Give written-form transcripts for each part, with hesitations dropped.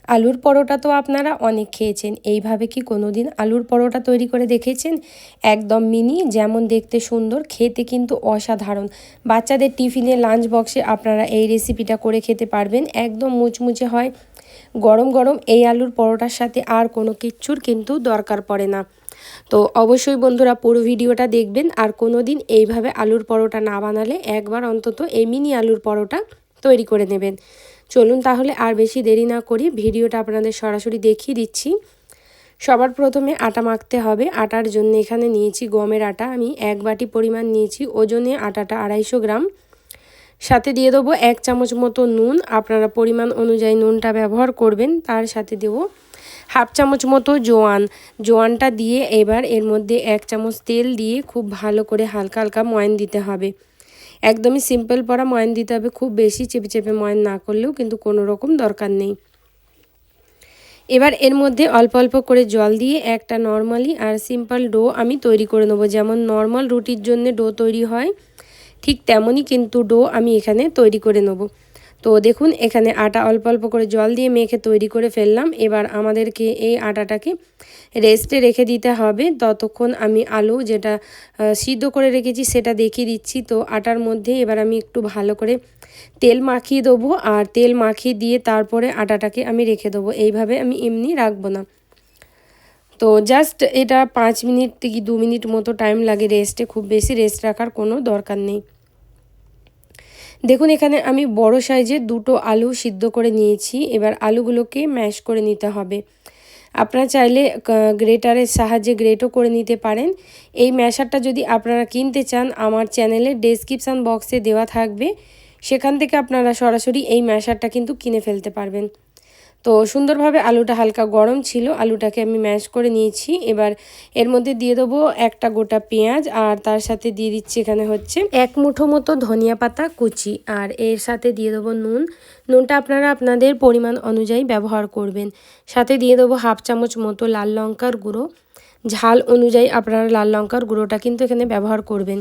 আলুর পরোটা তো আপনারা অনেক খেয়েছেন, এইভাবে কি কোনোদিন আলুর পরোটা তৈরি করে দেখেছেন? একদম মিনি, যেমন দেখতে সুন্দর, খেতে কিন্তু অসাধারণ। বাচ্চাদের টিফিনে লাঞ্চ বক্সে আপনারা এই রেসিপিটা করে খেতে পারবেন, একদম মুচমুচে হয়। গরম গরম এই আলুর পরোটার সাথে আর কোনো কিচ্ছুর কিন্তু দরকার পড়ে না। তো অবশ্যই বন্ধুরা পুরো ভিডিওটা দেখবেন, আর কোনো দিন এইভাবে আলুর পরোটা না বানালে একবার অন্তত এই মিনি আলুর পরোটা তৈরি করে নেবেন। চলুন তাহলে আর বেশি দেরি না করি ভিডিওটা আপনাদের সরাসরি দেখিয়ে দিচ্ছি। সবার প্রথমে আটা মাখতে হবে। আটার জন্য এখানে নিয়েছি গমের আটা, আমি 1 বাটি পরিমাণ নিয়েছি। ওজনে আটাটা 250 গ্রাম। সাথে দিয়ে দেবো 1 চামচ মতো নুন, আপনারা পরিমাণ অনুযায়ী নুনটা ব্যবহার করবেন। তার সাথে দেবো হাফ চামচ মতো জোয়ানটা দিয়ে এবার এর মধ্যে 1 চামচ তেল দিয়ে খুব ভালো করে হালকা হালকা ময়ান দিতে হবে। একদমই সিম্পল পরা ময়ান দিতে হবে, খুব বেশি চেপে চেপে ময়ান না করলেও কিন্তু কোনো রকম দরকার নেই। এবার এর মধ্যে অল্প অল্প করে জল দিয়ে একটা নর্মালি আর সিম্পল ডো আমি তৈরি করে নেবো। যেমন নর্মাল রুটির জন্য ডো তৈরি হয় ঠিক তেমনই কিন্তু ডো আমি এখানে তৈরি করে নেব। তো দেখুন এখানে আটা অল্প অল্প করে জল দিয়ে মেখে তৈরি করে ফেললাম। এবার আমাদেরকে এই আটাটাকে রেস্টে রেখে দিতে হবে, ততক্ষণ আমি আলু যেটা সিদ্ধ করে রেখেছি সেটা দেখিয়ে দিচ্ছি। তো আটার মধ্যে এবার আমি একটু ভালো করে তেল মাখিয়ে দেবো, আর তেল মাখিয়ে দিয়ে তারপরে আটাটাকে আমি রেখে দেবো। এইভাবে আমি এমনি রাখবো না। তো জাস্ট এটা 5 মিনিট থেকে 2 মিনিট মতো টাইম লাগে রেস্টে, খুব বেশি রেস্ট রাখার কোনো দরকার নেই। দেখুন এখানে আমি বড় সাইজের 2টো আলু সিদ্ধ করে নিয়েছি। এবার আলুগুলোকে ম্যাশ করে নিতে হবে। আপনারা চাইলে গ্রেটারের সাহায্যে গ্রেটও করে নিতে পারেন। এই ম্যাশারটা যদি আপনারা কিনতে চান আমার চ্যানেলের ডেসক্রিপশান বক্সে দেওয়া থাকবে, সেখান থেকে আপনারা সরাসরি এই ম্যাশারটা কিন্তু কিনে ফেলতে পারবেন। তো সুন্দরভাবে আলুটা হালকা গরম ছিল, আলুটাকে আমি ম্যাশ করে নিয়েছি। এবার এর মধ্যে দিয়ে দেবো একটা গোটা পেঁয়াজ, আর তার সাথে দিয়ে দিচ্ছি এখানে হচ্ছে 1 মুঠো মতো ধনিয়া পাতা কুচি, আর এর সাথে দিয়ে দেবো নুনটা আপনারা আপনাদের পরিমাণ অনুযায়ী ব্যবহার করবেন। সাথে দিয়ে দেবো হাফ চামচ মতো লাল লঙ্কার গুঁড়ো, ঝাল অনুযায়ী আপনারা লাল লঙ্কার গুঁড়োটা কিন্তু এখানে ব্যবহার করবেন।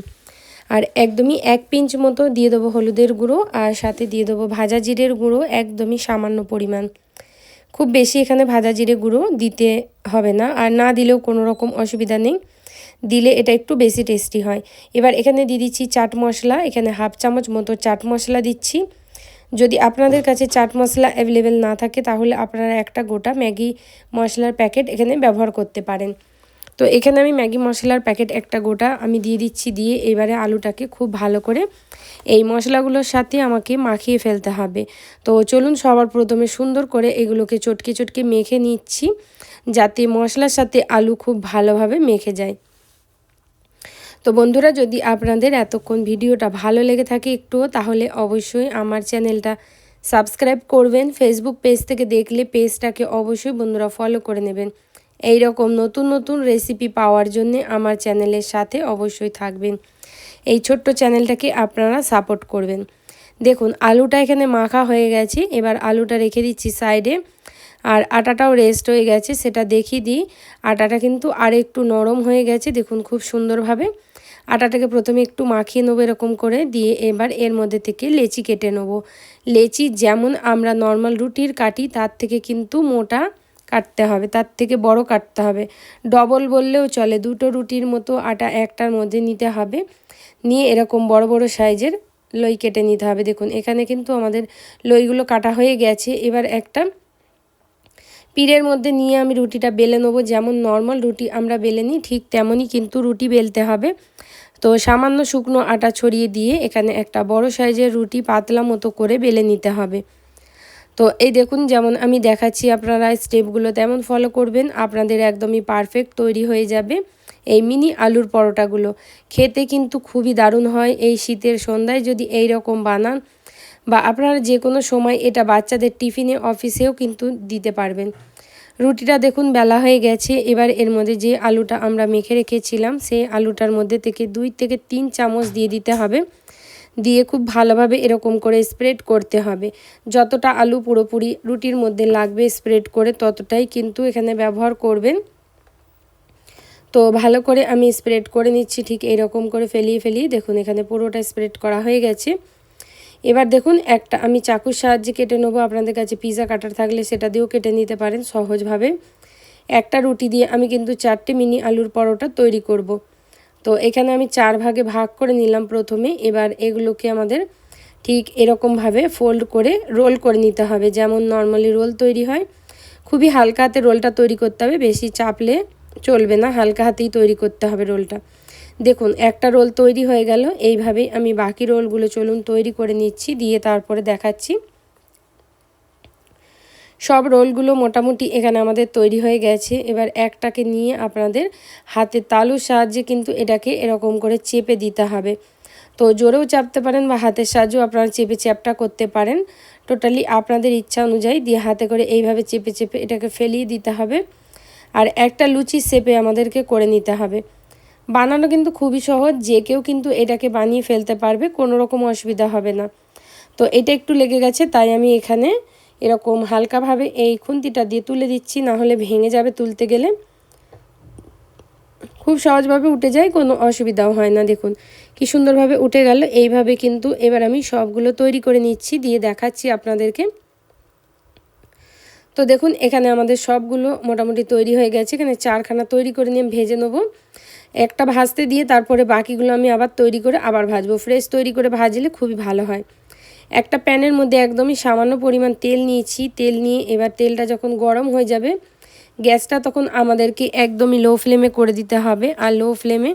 আর একদমই 1 পিঞ্চ মতো দিয়ে দেবো হলুদের গুঁড়ো, আর সাথে দিয়ে দেবো ভাজা জিরের গুঁড়ো একদমই সামান্য পরিমাণ। খুব বেশি এখানে ভাজা জিরে গুঁড়ো দিতে হবে না, আর না দিলেও কোনো রকম অসুবিধা নেই, দিলে এটা একটু বেশি টেস্টি হয়। এবার এখানে দিয়ে দিচ্ছি চাট মশলা, এখানে হাফ চামচ মতো চাট মশলা দিচ্ছি। যদি আপনাদের কাছে চাট মশলা অ্যাভেলেবেল না থাকে তাহলে আপনারা একটা গোটা ম্যাগি মশলার প্যাকেট এখানে ব্যবহার করতে পারেন। তো এখানে আমি ম্যাগি মশলার প্যাকেট একটা গোটা আমি দিয়ে দিচ্ছি। দিয়ে এবারে আলুটাকে খুব ভালো করে এই মশলাগুলোর সাথে আমাকে মাখিয়ে ফেলতে হবে। তো চলুন সবার প্রথমে সুন্দর করে এগুলোকে চটকে চটকে মেখে নিচ্ছি, যাতে মশলার সাথে আলু খুব ভালোভাবে মেখে যায়। তো বন্ধুরা যদি আপনাদের এতক্ষণ ভিডিওটা ভালো লেগে থাকে একটুও, তাহলে অবশ্যই আমার চ্যানেলটা সাবস্ক্রাইব করবেন। ফেসবুক পেজ থেকে দেখলে পেজটাকে অবশ্যই বন্ধুরা ফলো করে নেবেন। এই রকম নতুন নতুন রেসিপি পাওয়ার জন্য আমার চ্যানেলের সাথে অবশ্যই থাকবেন। এই ছোট্ট চ্যানেলটাকে আপনারা সাপোর্ট করবেন। দেখুন আলুটা এখানে মাখা হয়ে গেছে, এবার আলুটা রেখে দিচ্ছি সাইডে। আর আটাটাও রেস্ট হয়ে গেছে সেটা দেখিয়ে দিই। আটাটা কিন্তু আর একটু নরম হয়ে গেছে, দেখুন খুব সুন্দরভাবে। আটাটাকে প্রথমে একটু মাখিয়ে নেবো এরকম করে, দিয়ে এবার এর মধ্যে থেকে লেচি কেটে নেবো। লেচি যেমন আমরা নর্মাল রুটির কাটি তার থেকে কিন্তু মোটা কাটতে হবে, তার থেকে বড় কাটতে হবে। ডবল বললেও চলে, 2টো রুটির মতো আটা একটার মধ্যে নিতে হবে। নিয়ে এরকম বড় বড় সাইজের লই কেটে নিতে হবে। দেখুন এখানে কিন্তু আমাদের লইগুলো কাটা হয়ে গেছে। এবার একটা পিড়ের মধ্যে নিয়ে আমি রুটিটা বেলে নেবো। যেমন নর্মাল রুটি আমরা বেলে নিই ঠিক তেমনই কিন্তু রুটি বেলতে হবে। তো সামান্য শুকনো আটা ছড়িয়ে দিয়ে এখানে একটা বড় সাইজের রুটি পাতলা মতো করে বেলে নিতে হবে। তো এই দেখুন যেমন আমি দেখাচ্ছি আপনারা স্টেপগুলো তেমন ফলো করবেন, আপনাদের একদমই পারফেক্ট তৈরি হয়ে যাবে এই মিনি আলুর পরোটাগুলো। খেতে কিন্তু খুবই দারুণ হয়। এই শীতের সন্ধ্যায় যদি এই রকম বানান, বা আপনারা যে কোনো সময় এটা বাচ্চাদের টিফিনে অফিসেও কিন্তু দিতে পারবেন। রুটিটা দেখুন বেলা হয়ে গেছে। এবার এর মধ্যে যে আলুটা আমরা মেখে রেখেছিলাম সেই আলুটার মধ্যে থেকে 2 থেকে 3 চামচ দিয়ে দিতে হবে। দিয়ে খুব ভালোভাবে এরকম করে স্প্রেড করতে হবে। যতটা আলু পুরোপুরি রুটির মধ্যে লাগবে স্প্রেড করে ততটাই কিন্তু এখানে ব্যবহার করবেন। তো ভালো করে আমি স্প্রেড করে নিচ্ছি ঠিক এরকম করে ফেলিয়ে ফেলিয়ে। দেখুন এখানে পুরোটা স্প্রেড করা হয়ে গেছে। এবার দেখুন একটা আমি চাকুর সাহায্যে কেটে নেবো, আপনাদের কাছে পিৎজা কাটার থাকলে সেটা দিয়েও কেটে নিতে পারেন সহজভাবে। একটা রুটি দিয়ে আমি কিন্তু 4টে মিনি আলুর পরোটা তৈরি করব। তো এখানে আমি 4 ভাগে ভাগ করে নিলাম প্রথমে। এবার এগুলোকে আমাদের ঠিক এরকমভাবে ফোল্ড করে রোল করে নিতে হবে, যেমন নর্মালি রোল তৈরি হয়। খুবই হালকা হাতে রোলটা তৈরি করতে হবে, বেশি চাপলে চলবে না, হালকা হাতেই তৈরি করতে হবে রোলটা। দেখুন একটা রোল তৈরি হয়ে গেল। এইভাবেই আমি বাকি রোলগুলো চলুন তৈরি করে নিচ্ছি, দিয়ে তারপরে দেখাচ্ছি। সব রোলগুলো মোটামুটি এখানে আমাদের তৈরি হয়ে গেছে। এবার একটাকে নিয়ে আপনাদের হাতের তালুর সাহায্যে কিন্তু এটাকে এরকম করে চেপে দিতে হবে। তো জোরেও চাপতে পারেন বা হাতের সাহায্যেও আপনারা চেপে চ্যাপটা করতে পারেন, টোটালি আপনাদের ইচ্ছা অনুযায়ী। দিয়ে হাতে করে এইভাবে চেপে চেপে এটাকে ফেলিয়ে দিতে হবে। আর একটা লুচি শেপে আমাদেরকে করে নিতে হবে। বানানো কিন্তু খুবই সহজ, যে কেউ কিন্তু এটাকে বানিয়ে ফেলতে পারবে, কোনো রকম অসুবিধা হবে না। তো এটা একটু লেগে গেছে, তাই আমি এখানে এরকম হালকাভাবে এই খুন্তিটা দিয়ে তুলে দিচ্ছি, না হলে ভেঙে যাবে তুলতে গেলে। খুব সহজভাবে উঠে যায়, কোনো অসুবিধাও হয় না। দেখুন কি সুন্দরভাবে উঠে গেল। এইভাবে কিন্তু এবার আমি সবগুলো তৈরি করে নিচ্ছি, দিয়ে দেখাচ্ছি আপনাদেরকে। তো দেখুন এখানে আমাদের সবগুলো মোটামুটি তৈরি হয়ে গেছে। এখানে 4খানা তৈরি করে নিয়ে ভেজে নেবো। একটা ভাজতে দিয়ে তারপরে বাকিগুলো আমি আবার তৈরি করে আবার ভাজবো। ফ্রেশ তৈরি করে ভাজলে খুবই ভালো হয়। একটা প্যানের মধ্যে একদমই সামান্য পরিমাণ তেল নিয়েছি। তেল নিয়ে এবার তেলটা যখন গরম হয়ে যাবে, গ্যাসটা তখন আমাদেরকে একদমই লো ফ্লেমে করে দিতে হবে। আর লো ফ্লেমে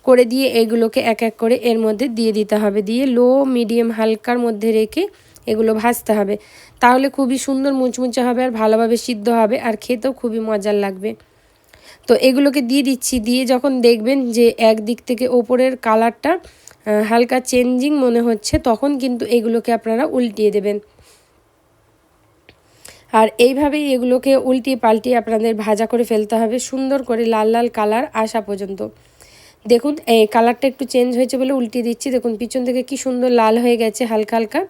করে দিয়ে এগুলোকে এক এক করে এর মধ্যে দিয়ে দিতে হবে। দিয়ে লো মিডিয়াম হালকার মধ্যে রেখে এগুলো ভাজতে হবে। তাহলে খুবই সুন্দর মুচমুচে হবে আর ভালোভাবে সিদ্ধ হবে, আর খেতেও খুবই মজার লাগবে। তো এগুলোকে দিয়ে দিচ্ছি। দিয়ে যখন দেখবেন যে একদিক থেকে ওপরের কালারটা হালকা চেঞ্জিং মনে হচ্ছে, তখন কিন্তু এগুলোকে আপনারা উল্টিয়ে দেবেন। আর এইভাবেই এগুলোকে উল্টিয়ে পাল্টিয়ে আপনাদের ভাজা করে ফেলতে হবে, সুন্দর করে লাল লাল কালার আসা পর্যন্ত। দেখুন এই কালারটা একটু চেঞ্জ হয়েছে বলে উল্টিয়ে দিচ্ছি। দেখুন পিছন থেকে কি সুন্দর লাল হয়ে গেছে হালকা হালকা।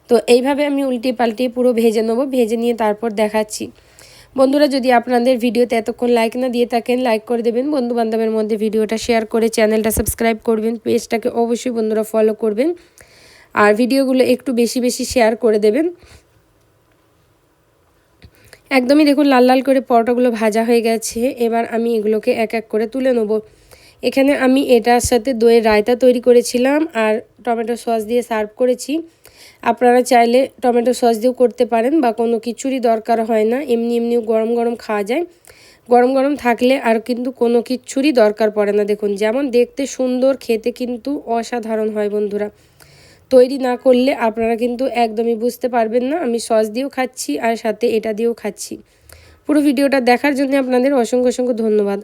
তো এইভাবে আমি উল্টিয়ে পাল্টিয়ে পুরো ভেজে নেবো। ভেজে নিয়ে তারপর দেখাচ্ছি। বন্ধুরা, যদি আপনাদের ভিডিওতে এতক্ষণ লাইক না দিয়ে থাকেন, লাইক করে দেবেন। বন্ধুবান্ধবের মধ্যে ভিডিওটা শেয়ার করে চ্যানেলটা সাবস্ক্রাইব করবেন। পেজটাকে অবশ্যই বন্ধুরা ফলো করবেন, আর ভিডিওগুলো একটু বেশি বেশি শেয়ার করে দেবেন। একদমই দেখুন লাল লাল করে পরোটাগুলো ভাজা হয়ে গেছে। এবার আমি এগুলোকে এক এক করে তুলে নেব। এখানে আমি এটার সাথে দইয়ের রায়তা তৈরি করেছিলাম আর টমেটো সস দিয়ে সার্ভ করেছি। আপনারা চাইলে টমেটো সস দিয়েও করতে পারেন, বা কোনো কিছুরই দরকার হয় না, এমনি এমনিও গরম গরম খাওয়া যায়। গরম গরম থাকলে আর কিন্তু কোনো কিছুরই দরকার পড়ে না। দেখুন যেমন দেখতে সুন্দর, খেতে কিন্তু অসাধারণ হয়। বন্ধুরা, তৈরি না করলে আপনারা কিন্তু একদমই বুঝতে পারবেন না। আমি সস দিয়েও খাচ্ছি আর সাথে এটা দিয়েও খাচ্ছি। পুরো ভিডিওটা দেখার জন্য আপনাদের অসংখ্য অসংখ্য ধন্যবাদ।